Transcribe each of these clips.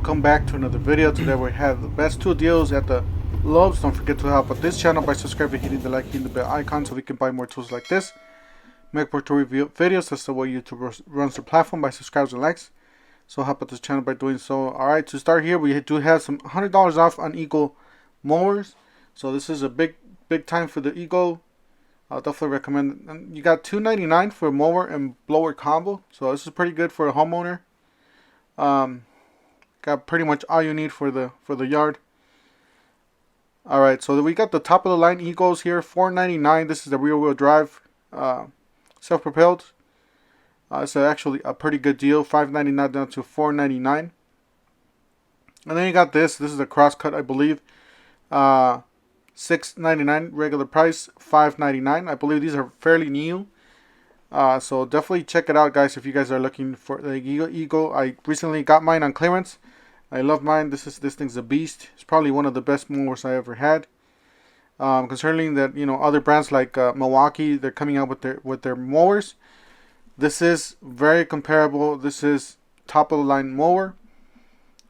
welcome back to another video. Today we have the best 2 deals at the Lowe's. Don't forget to help out this channel by subscribing, hitting the like, hitting the bell icon so we can buy more tools like this. Macbook to review videos. That's the way YouTube runs the platform, by subscribes and likes. So help out this channel by doing so. Alright, to start here, we do have some $100 off on Eagle mowers. So this is a big time for the Eagle. I'll definitely recommend it. And you got $2.99 for a mower and blower combo. So this is pretty good for a homeowner. Got pretty much all you need for the yard. Alright, so we got the top of the line Eagles here, $4.99. This is the rear wheel drive, self-propelled. It's actually a pretty good deal, $5.99 down to $4.99. And then you got this is a cross cut, I believe. $6.99 regular price, $5.99. I believe these are fairly new. So definitely check it out, guys, if you guys are looking for the Eagle. I recently got mine on clearance. I love mine. This thing's a beast. It's probably one of the best mowers I ever had. Concerning that, other brands like Milwaukee, they're coming out with their mowers. This is very comparable. This is top of the line mower.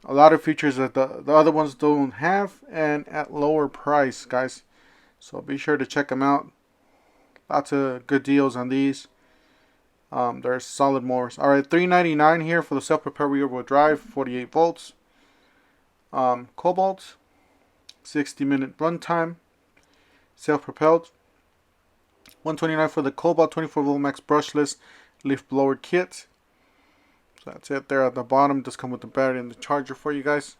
A lot of features that the other ones don't have, and at lower price, guys. So be sure to check them out. Lots of good deals on these. They're solid mowers. Alright, $3.99 here for the self-propelled rear wheel drive, 48 volts. Cobalt, 60-minute runtime, self-propelled. $129 for the Cobalt 24 volt max brushless leaf blower kit. So that's it there at the bottom. It does come with the battery and the charger for you guys.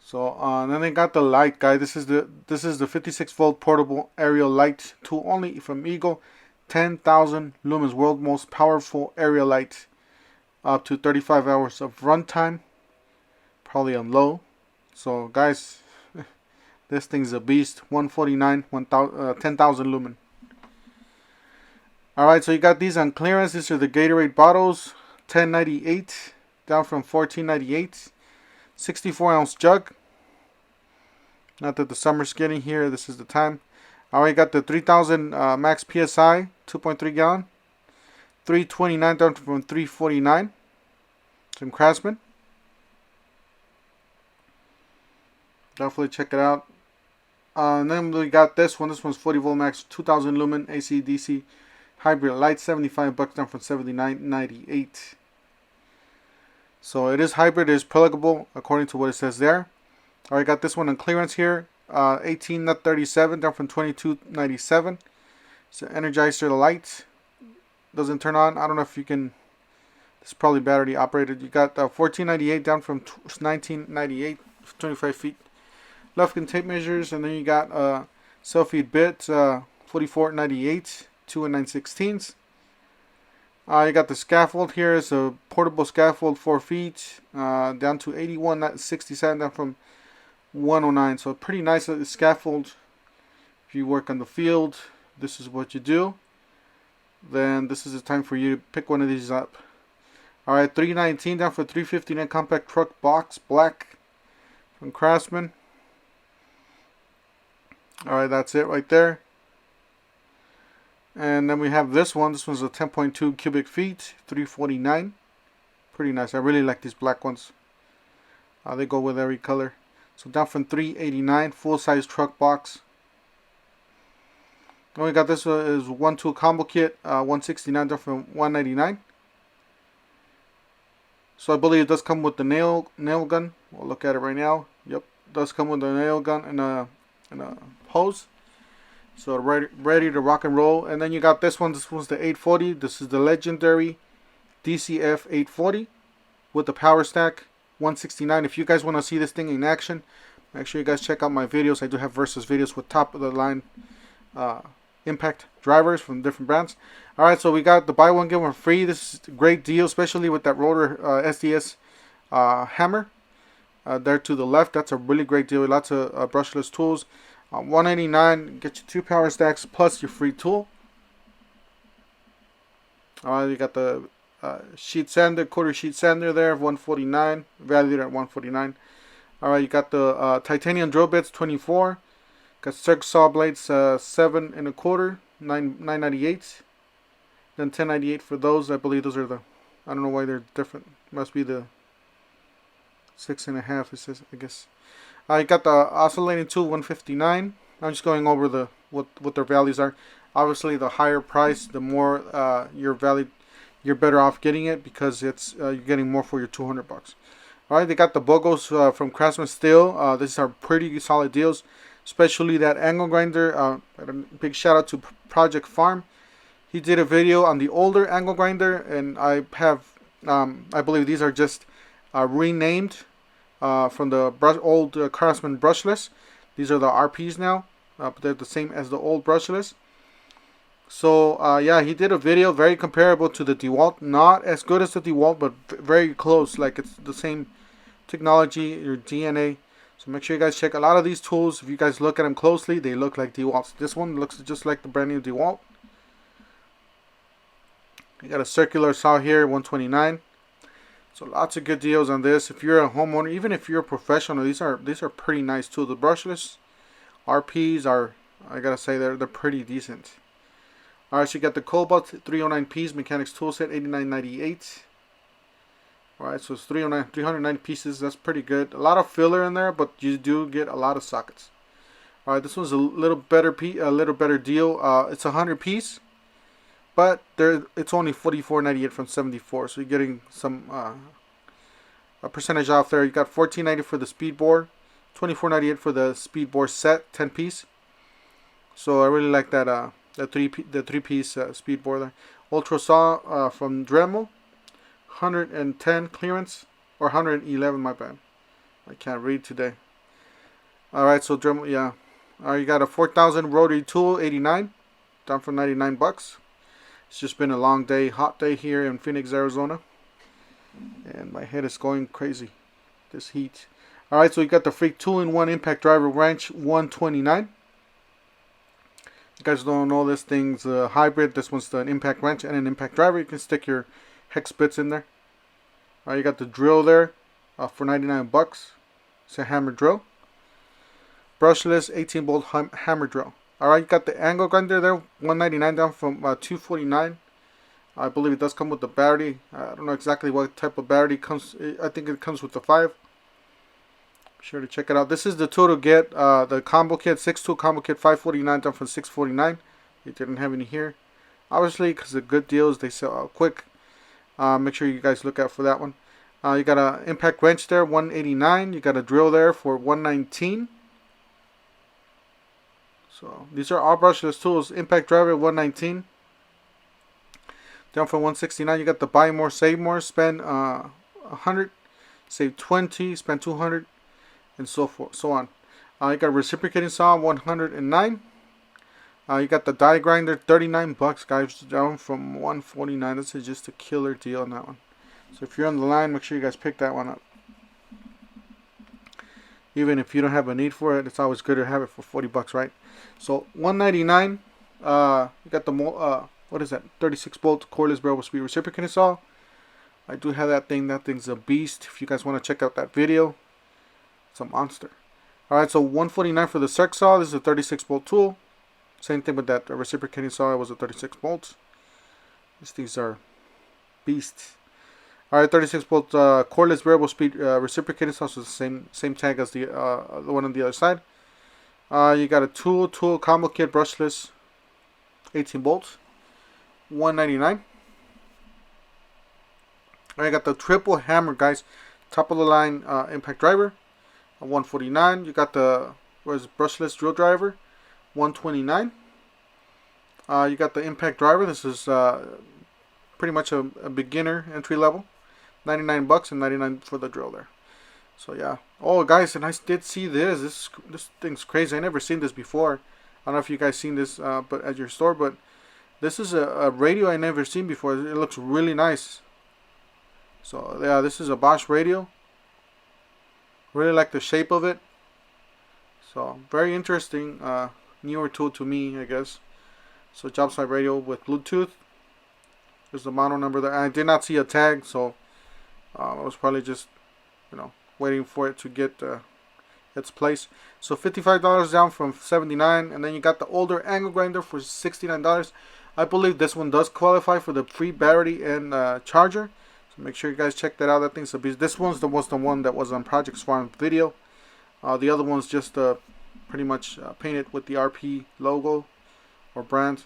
So then they got the light, guys. This is the 56 volt portable aerial light tool, only from Eagle. 10,000 lumens, world most powerful aerial light, up to 35 hours of runtime, probably on low. So guys, this thing's a beast. $149, 10,000 lumen. Alright, so you got these on clearance. These are the Gatorade bottles, $10.98 down from $14.98. 64-ounce jug. Not that the summer's getting here, this is the time. Alright, got the 3000 max PSI, 2.3 gallon. $3.29 down from $3.49. Some Craftsman. Definitely check it out. And then we got this one. This one's 40 volt max, 2000 lumen AC DC hybrid light, $75 down from $79.98. So it is hybrid, it is pluggable according to what it says there. Alright, got this one on clearance here. 18.37 down from $22.97. It's an Energizer light. Doesn't turn on. I don't know if you can. It's probably battery operated. You got $14.98 down from $19.98. 25 feet. Left tape measures, and then you got self-feed bit, $44.98, 2 and 9/16. You got the scaffold here. It's a portable scaffold, 4 feet, down to $81.67, down from $109. So pretty nice scaffold. If you work on the field, this is what you do. Then this is the time for you to pick one of these up. Alright, $3.19 down for $3.59 compact truck box, black, from Craftsman. Alright, that's it right there. And then we have this one. This one's a 10.2 cubic feet, $3.49. Pretty nice. I really like these black ones. They go with every color. So down from $3.89, full size truck box. Then we got this one is 1 tool combo kit, $169 down from $199. So I believe it does come with the nail gun. We'll look at it right now. Yep, it does come with a nail gun and a hose. So ready to rock and roll. And then you got this one. This one's the 840. This is the legendary DCF 840 with the power stack, $169. If you guys want to see this thing in action, make sure you guys check out my videos. I do have versus videos with top of the line impact drivers from different brands. Alright, so we got the buy one get one free. This is a great deal, especially with that rotor SDS hammer there to the left. That's a really great deal. Lots of brushless tools. $189, get you 2 power stacks plus your free tool. Alright, you got the sheet sander, quarter sheet sander there, $149, valued at $149. Alright, you got the titanium drill bits, $24. Got circ saw blades, 7 1/4, $9.98. Then $10.98 for those. I believe those are the, I don't know why they're different. Must be the 6.5. It says, I guess. You got the oscillating tool 159. I'm just going over the what their values are. Obviously, the higher price, the more your value, you're better off getting it because it's you're getting more for your 200 bucks. All right, they got the BOGOs from Craftsman Steel. These are pretty solid deals, especially that angle grinder. A big shout out to Project Farm. He did a video on the older angle grinder, and I have, I believe these are just renamed from the old Craftsman brushless. These are the RPs now, but they're the same as the old brushless. So yeah, he did a video very comparable to the DeWalt. Not as good as the DeWalt, but very close. Like it's the same technology, your DNA. So make sure you guys check a lot of these tools. If you guys look at them closely, they look like DeWalts. This one looks just like the brand new DeWalt. You got a circular saw here, 129. So lots of good deals on this. If you're a homeowner, even if you're a professional, these are pretty nice too. The brushless RPs are, I gotta say, they're pretty decent. Alright, so you got the Cobalt 309Ps mechanics tool set, $89.98. Alright, so it's 309 pieces. That's pretty good. A lot of filler in there, but you do get a lot of sockets. Alright, this one's a little better deal. It's 100 piece, but it's only $44.98 from 74. So you're getting some a percentage off there. You got $14.90 for the speed board, $24.98 for the speed board set, 10 piece. So I really like that. The three piece speed board there. Ultra saw from Dremel, 110 clearance, or 111, my bad. I can't read today. Alright, so Dremel, yeah. You got a 4000 rotary tool, 89, down from 99 bucks. It's just been a long day, hot day here in Phoenix, Arizona. And my head is going crazy. This heat. Alright, so you got the Freak 2-in-1 impact driver wrench, 129. You guys don't know, this thing's a hybrid. This one's an impact wrench and an impact driver. You can stick your hex bits in there. Alright, you got the drill there for 99 bucks. It's a hammer drill. Brushless 18 bolt hammer drill. Alright, you got the angle grinder there, 199 down from 249. I believe it does come with the battery. I don't know exactly what type of battery comes. I think it comes with the 5. Be sure to check it out. This is the tool to get the combo kit, 6-tool combo kit, 549 down from 649. It didn't have any here, obviously, because the good deals they sell out quick. Make sure you guys look out for that one. You got an impact wrench there, 189. You got a drill there for 119. So these are all brushless tools. Impact driver 119. Down from 169. You got the buy more, save more. Spend 100, save 20, spend 200, and so forth, so on. You got a reciprocating saw 109. You got the die grinder, 39 bucks, guys, down from 149. This is just a killer deal on that one. So if you're on the line, make sure you guys pick that one up. Even if you don't have a need for it, it's always good to have it for 40 bucks, right? So 199. You got the what is that? 36 bolt cordless variable speed reciprocating saw. I do have that thing. That thing's a beast. If you guys want to check out that video, it's a monster. All right, so 149 for the circ saw. This is a 36 bolt tool. Same thing with that reciprocating saw. It was a 36 bolts. These are beasts. All right, 36 bolt cordless variable speed reciprocating saw. So the same tag as the one on the other side. You got a tool combo kit brushless, 18 bolts, 199. I got the triple hammer, guys, top of the line impact driver, 149. You got the brushless drill driver, 129. You got the impact driver. This is pretty much a beginner entry level, 99 bucks and 99 for the drill there. So yeah. Oh guys, and I did see this. This thing's crazy. I never seen this before. I don't know if you guys seen this but at your store, but this is a radio I never seen before. It looks really nice. So yeah, this is a Bosch radio. Really like the shape of it. So very interesting, newer tool to me, I guess. So job site radio with Bluetooth. There's the model number there. I did not see a tag, so I was probably just, waiting for it to get its place. So $55 down from $79, and then you got the older angle grinder for $69. I believe this one does qualify for the free battery and charger. So make sure you guys check that out. That thing's a beast. This one's the one that was on Project Swarm video. The other one's just pretty much painted with the RP logo or brand.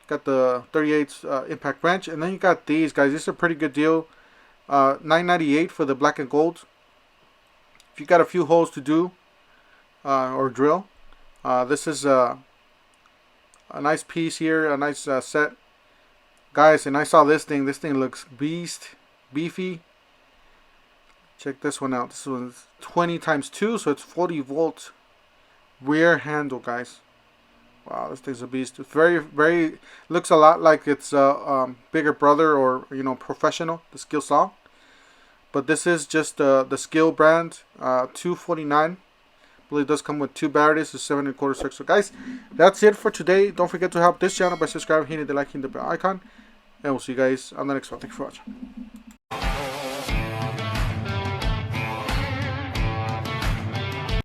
Got the 38 impact wrench, and then you got these guys. This is a pretty good deal. $9.98 for the black and gold. If you got a few holes to do or drill, this is a nice piece here, a nice set, guys. And I saw this thing. This thing looks beefy. Check this one out. This one's 20 times 2, so it's 40 volt rear handle, guys. Wow, this thing's a beast. It's very looks a lot like its bigger brother, or Professional, the Skill Saw. But this is just the Skill brand, $249. I believe it does come with 2 batteries, a 7 1/4 circle. So guys, that's it for today. Don't forget to help this channel by subscribing, hitting the like, hitting the bell icon, and we'll see you guys on the next one. Thank you for watching.